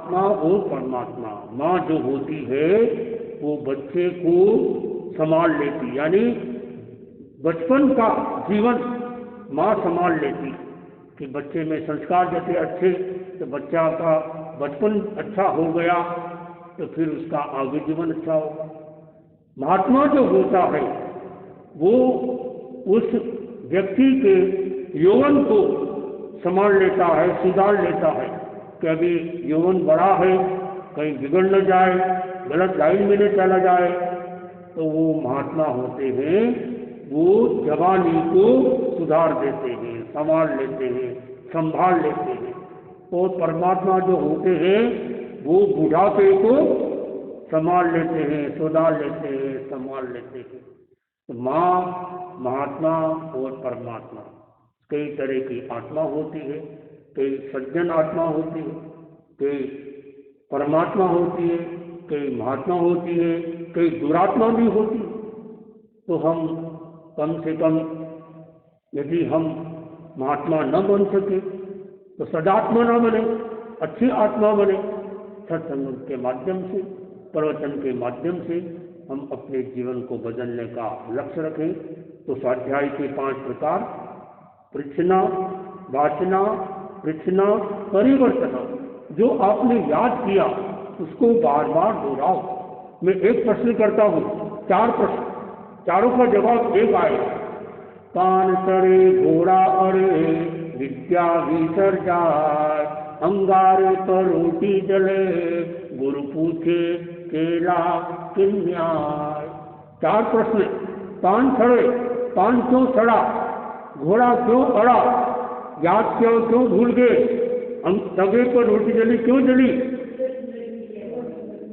महात्मा और परमात्मा। माँ जो होती है वो बच्चे को संभाल लेती, यानी बचपन का जीवन माँ संभाल लेती कि बच्चे में संस्कार जैसे अच्छे, तो बच्चा का बचपन अच्छा हो गया तो फिर उसका आगे जीवन अच्छा होगा। महात्मा जो होता है वो उस व्यक्ति के यौवन को संभाल लेता है, सुधार लेता है कि अभी यौवन बड़ा है, कहीं बिगड़ न जाए, गलत लाइन में न चला जाए। तो वो महात्मा होते हैं, वो जवानी को सुधार देते हैं, संभाल लेते हैं, संभाल लेते हैं। और परमात्मा जो होते हैं वो बुढ़ापे को संभाल लेते हैं, सुधार लेते हैं, संभाल लेते हैं। तो माँ, महात्मा और परमात्मा, कई तरह की आत्मा होती है, कई सज्जन आत्मा होती है, कई परमात्मा होती है, कई महात्मा होती है, कई दुरात्मा भी होती है। तो हम कम से कम यदि हम महात्मा न बन सके तो सदात्मा न बने, अच्छी आत्मा बने। सत्संग के माध्यम से, प्रवचन के माध्यम से हम अपने जीवन को बदलने का लक्ष्य रखें। तो स्वाध्याय के 5 प्रकार, पृच्छना, वाचना, पृच्छना, परिवर्तना, जो आपने याद किया उसको बार बार दोहराओ। मैं एक प्रश्न करता हूँ, 4 प्रश्न, चारों का जवाब एक आएगा। कान सड़े घोड़ा अरे विद्या भीतर जाए, अंगारे पर रोटी जले गुरु पूछे केला किन्याय। 4 प्रश्न। कान सड़े, कान क्यों सड़ा, घोड़ा क्यों अड़ा, याद क्यों भूल गए, तवे पर रोटी जली क्यों जली,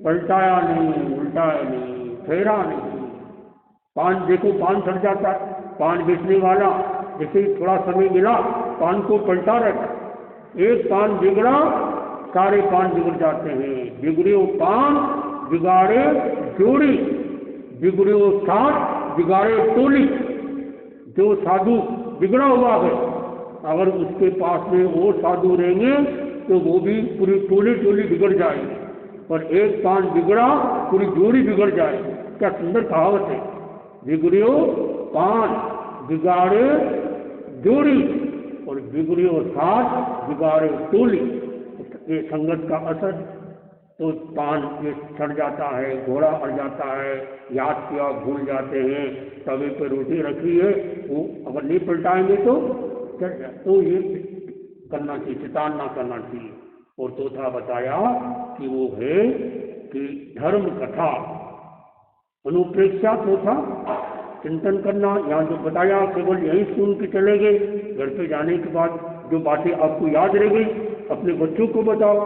पलटाया नहीं, उल्टाया नहीं, फेरा नहीं। पान देखो, पान सड़ जाता है, पान बेचने वाला जैसे थोड़ा समय मिला पान को पलटा रहता, एक पान बिगड़ा सारे पान बिगड़ जाते हैं। बिगड़ियो पान बिगाड़े जोड़ी, बिगड़ियो साथ बिगाड़े टोली। जो साधु बिगड़ा हुआ है अगर उसके पास में वो साधु रहेंगे तो वो भी पूरी टोली टोली बिगड़ जाएगी, और एक पान बिगड़ा पूरी जोड़ी बिगड़ जाएगी। क्या सुंदर कहावत है, बिगड़ियो पान बिगाड़े जोड़ी और बिगड़ियो साथ बिगाड़े टोली। ये संगत का असर। तो पान ये सड़ जाता है, घोड़ा अड़ जाता है, याद किया भूल जाते हैं, तवे पे रोटी रखी है वो अगर नहीं पलटाएंगे तो चढ़ जाए। तो ये करना चाहिए, चितान ना करना चाहिए। और चौथा बताया कि वो है कि धर्म कथा अनुप्रेक्षा। चौथा चिंतन करना, यहाँ जो बताया केवल यही सुन के चले गए, घर पे जाने के बाद जो बातें आपको याद रह गई अपने बच्चों को बताओ,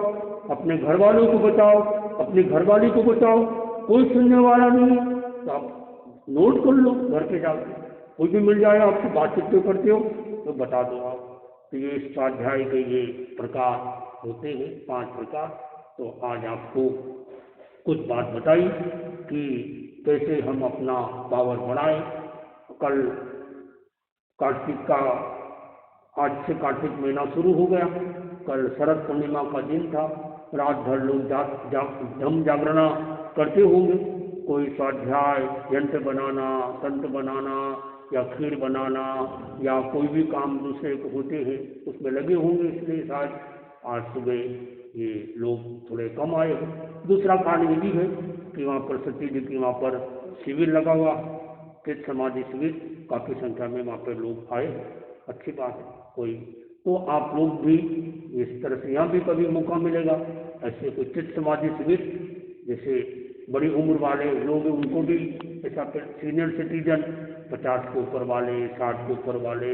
अपने घर वालों को बताओ, अपनी घरवाली को बताओ। कोई सुनने वाला नहीं है तो आप नोट कर लो, घर पे जाकर कोई भी मिल जाए आपसे बातचीत क्यों करते हो तो बता दो आप। तो ये स्वाध्याय के ये प्रकार होते हैं, 5 प्रकार। तो आज आपको कुछ बात बताई कि कैसे हम अपना पावर बढ़ाएं। कल कार्तिक का, आज से कार्तिक महीना शुरू हो गया, कल शरद पूर्णिमा का दिन था, रात भर लोग धम जागरणा करते होंगे। कोई स्वाध्याय यंत्र बनाना, तंत्र बनाना या खीर बनाना या कोई भी काम दूसरे को होते हैं उसमें लगे होंगे, इसलिए शायद आज सुबह ये लोग थोड़े कम आए हो। दूसरा कारण ये भी है कि वहाँ पर सती जी की वहाँ पर शिविर लगा हुआ, चित्त समाधि शिविर, काफ़ी संख्या में वहाँ पर लोग आए, अच्छी बात है। कोई तो आप लोग भी इस तरह से यहाँ भी कभी मौका मिलेगा ऐसे कोई चित्त समाधि शिविर, जैसे बड़ी उम्र वाले लोग उनको भी ऐसा, सीनियर सिटीजन 50 के ऊपर वाले, 60 के ऊपर वाले,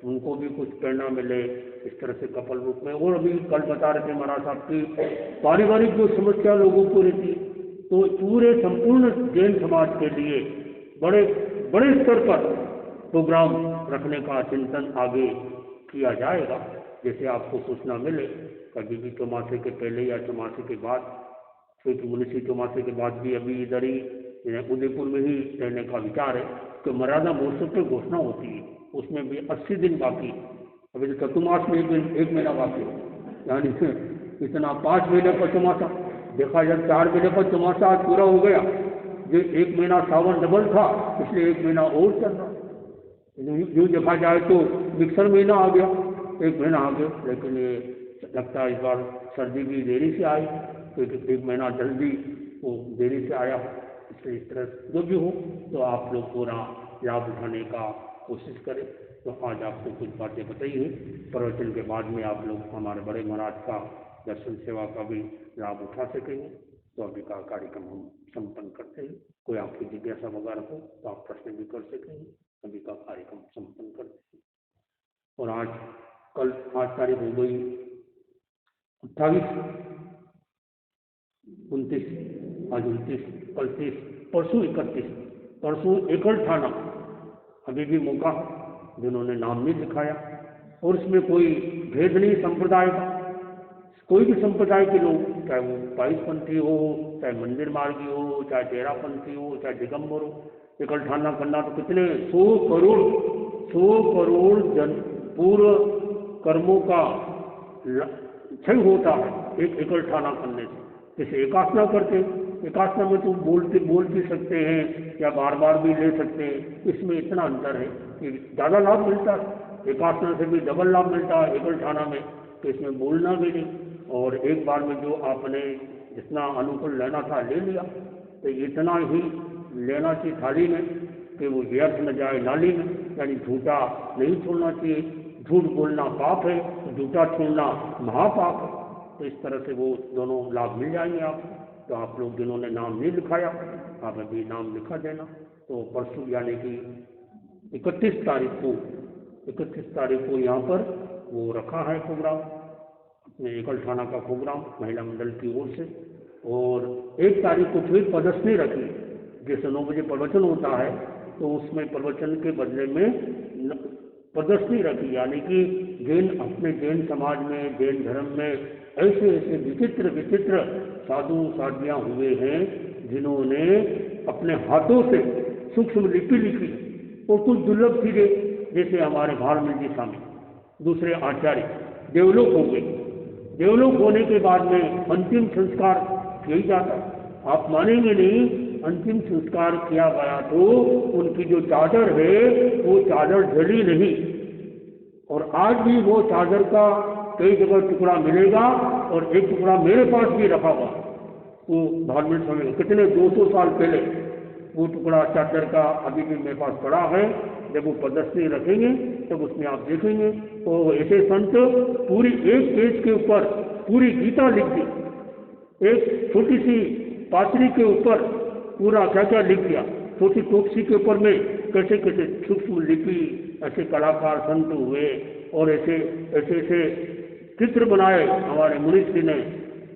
उनको भी कुछ प्रेरणा मिले इस तरह से कपल रूप में। और अभी कल बता रहे थे महाराज साहब की पारिवारिक जो समस्या लोगों को रहती है, तो पूरे संपूर्ण जैन समाज के लिए बड़े बड़े स्तर पर प्रोग्राम रखने का चिंतन आगे किया जाएगा। जैसे आपको सूचना मिले कभी भी चौमासे के पहले या चौमासे के बाद, क्योंकि मुनिषी चौमासे के बाद भी अभी इधर ही उदयपुर में ही रहने का विचार है। तो मर्यादा महोत्सव की घोषणा होती है, उसमें भी 80 दिन बाकी, अभी तो चतुर्मास में एक महीना बाकी है, यानी इतना 5 महीने का चौमासा देखा जब 4 महीने का चौमासा आज पूरा हो गया। ये 1 महीना सावन डबल था, इसलिए 1 महीना और चल रहा। यूँ देखा जाए तो मिक्सर महीना आ गया, 1 महीना आ गया। लेकिन ये लगता है इस बार सर्दी भी देरी से आई, तो 1 महीना जल्दी वो देरी से आया। इसलिए इस तरह जो भी हो तो आप लोग पूरा लाभ उठाने का कोशिश करें। तो आज आपको कुछ बातें बताई है। प्रवचन के बाद में आप लोग हमारे बड़े महाराज का दर्शन सेवा का भी लाभ उठा सकेंगे। तो अभी का कार्यक्रम हम संपन्न करते हैं। कोई आपकी जिज्ञासा वगैरह हो तो आप प्रश्न भी कर सकेंगे। अभी का कार्यक्रम संपन्न करते हैं। और आज तारीख हो गई 28, 29, आज 29, कल 30, परसों 31, परसों एकल थाना। अभी भी मौका जिन्होंने नाम नहीं लिखाया, और इसमें कोई भेद नहीं संप्रदाय का। कोई भी संप्रदाय के लोग, चाहे वो बाईसपंथी हो, चाहे मंदिर मार्गी हो, चाहे तेरापंथी हो, चाहे दिगंबर हो, एकल ठाना करना तो कितने 100 करोड़ जन पूर्व कर्मों का क्षय होता है एक एकल ठाना करने से। जैसे एकासना करते, एकासना में तो बोल भी सकते हैं या बार बार भी ले सकते हैं। इसमें इतना अंतर है कि ज़्यादा लाभ मिलता है, एकासना से भी डबल लाभ मिलता है एकल ठाना में। तो इसमें बोलना भी नहीं, और एक बार में जो आपने जितना अनुकूल लेना था ले लिया, तो इतना ही लेना चाहिए थाली में कि वो व्यर्थ न जाए नाली में। यानी झूठा नहीं छोड़ना चाहिए, झूठ बोलना पाप है, झूठा छोड़ना महापाप है। तो इस तरह से वो दोनों लाभ मिल जाएंगे आपको। तो आप लोग जिन्होंने नाम नहीं लिखाया, आप अभी नाम लिखा देना। तो परसों यानी कि 31 तारीख को यहाँ पर वो रखा है प्रोग्राम, अपने एकल थाना का प्रोग्राम महिला मंडल की ओर से। और 1 तारीख को फिर प्रदर्शनी रखी, जैसे 9 बजे प्रवचन होता है तो उसमें प्रवचन के बदले में प्रदर्शनी रखी। यानी कि अपने जैन समाज में, जैन धर्म में ऐसे विचित्र साधु साधियाँ हुए हैं जिन्होंने अपने हाथों से सूक्ष्म लिपि लिखी, और कुछ दुर्लभ चीजें, जैसे हमारे भारमल जी स्वामी, दूसरे आचार्य देवलोक हो गए। देवलोक होने के बाद में अंतिम संस्कार किया जाता, आप मानेंगे नहीं, अंतिम संस्कार किया गया तो उनकी जो चादर है वो चादर जली नहीं, और आज भी वो चादर का कई जगह टुकड़ा मिलेगा, और एक टुकड़ा मेरे पास भी रखा हुआ। वो धार्मिक समय कितने 200 साल पहले वो टुकड़ा चादर का अभी भी मेरे पास पड़ा है। जब वो प्रदर्शनी रखेंगे तब उसमें आप देखेंगे तो ऐसे संत पूरी एक पेज के ऊपर पूरी गीता लिख दी, एक छोटी सी पात्री के ऊपर पूरा क्या क्या लिख दिया, छोटी टोपसी के ऊपर में कैसे कैसे सूक्ष्म लिपि, ऐसे कलाकार संत हुए, और ऐसे चित्र बनाए हमारे मुनीश्री ने।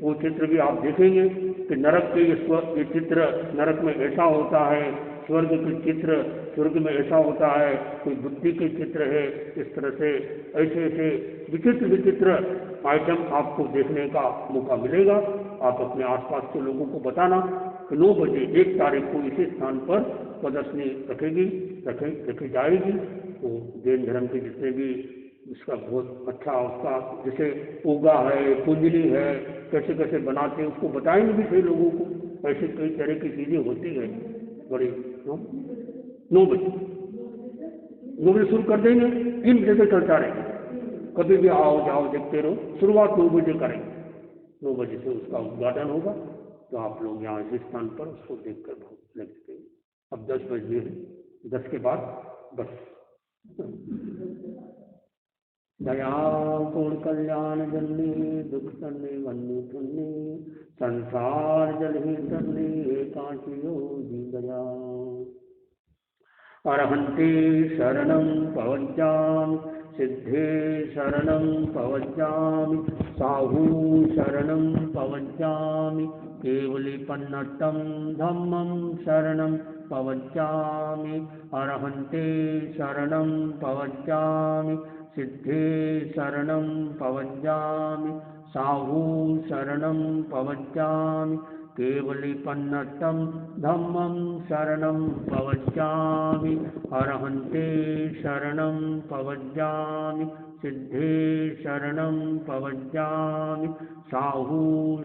वो चित्र भी आप देखेंगे कि नरक के ये चित्र नरक में ऐसा होता है, स्वर्ग के चित्र स्वर्ग में ऐसा होता है, कोई बुद्धि के चित्र है। इस तरह से ऐसे विचित्र आइटम आपको देखने का मौका मिलेगा। आप अपने आसपास के लोगों को बताना कि 9 बजे 1 तारीख को इसी स्थान पर प्रदर्शनी रखी जाएगी। तो जैन धर्म के जितने भी इसका बहुत अच्छा, उसका जैसे ओगा है, कुंडली है, कैसे कैसे बनाते हैं उसको बताएंगे भी सही लोगों को। ऐसे कई तरह की चीज़ें होती है बड़ी। 9 बजे शुरू कर देंगे, 3 बजे तक चलता रहेगा। कभी भी आओ जाओ देखते रहो, शुरुआत 9 बजे करेंगे, 9 बजे से उसका उद्घाटन होगा। तो आप लोग यहाँ इस स्थान पर उसको देख कर बहुत लग सकेंगे। अब 10 बजे है, 10 के बाद बस दया गुण कल्याण जल्दी दुख करने वन्य पुण्य संसार जल ही करने एकांतियो जी दया अरहंते शरणं पवज्जामि सिद्धे शरणं पवज्जामि साहू शरणं पवज्जामि केवलीपन्नट्टं धम्मं शरणं पवज्जामि अरहंते शरणं पवज्जामि सिद्धे शरणं पवज्जामि साहू शरणं पवज्जामि केवलीपन्नट्टं धम्मं शरणं पवज्जामि अरहंते शरणं पवज्जामि सिद्धे शरणं पवज्जामि साहू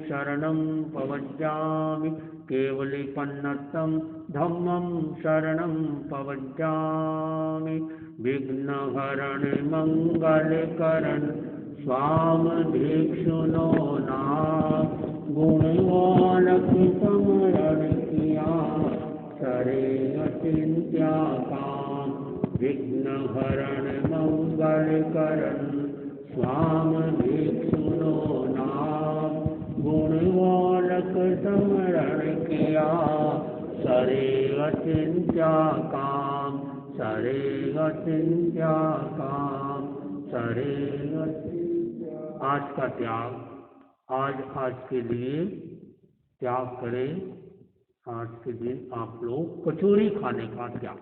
शरणं पवज्जामि केवलीपन्नतं धम्मं शरणं पवज्जामि विघ्नहरण मंगलकरण स्वाम भिक्षुनो नाम गुणवानक समरण किया सरे अचिंत्या काम विघ्नहरण मंगलकरण स्वाम भिक्षुनो नाम गुणवानक समरण किया सरे अचिंत्या काम सरे अचिंत्या काम सरे अचिंत्या। आज का त्याग आज के लिए त्याग करें। आज के दिन आप लोग कचौरी खाने का त्याग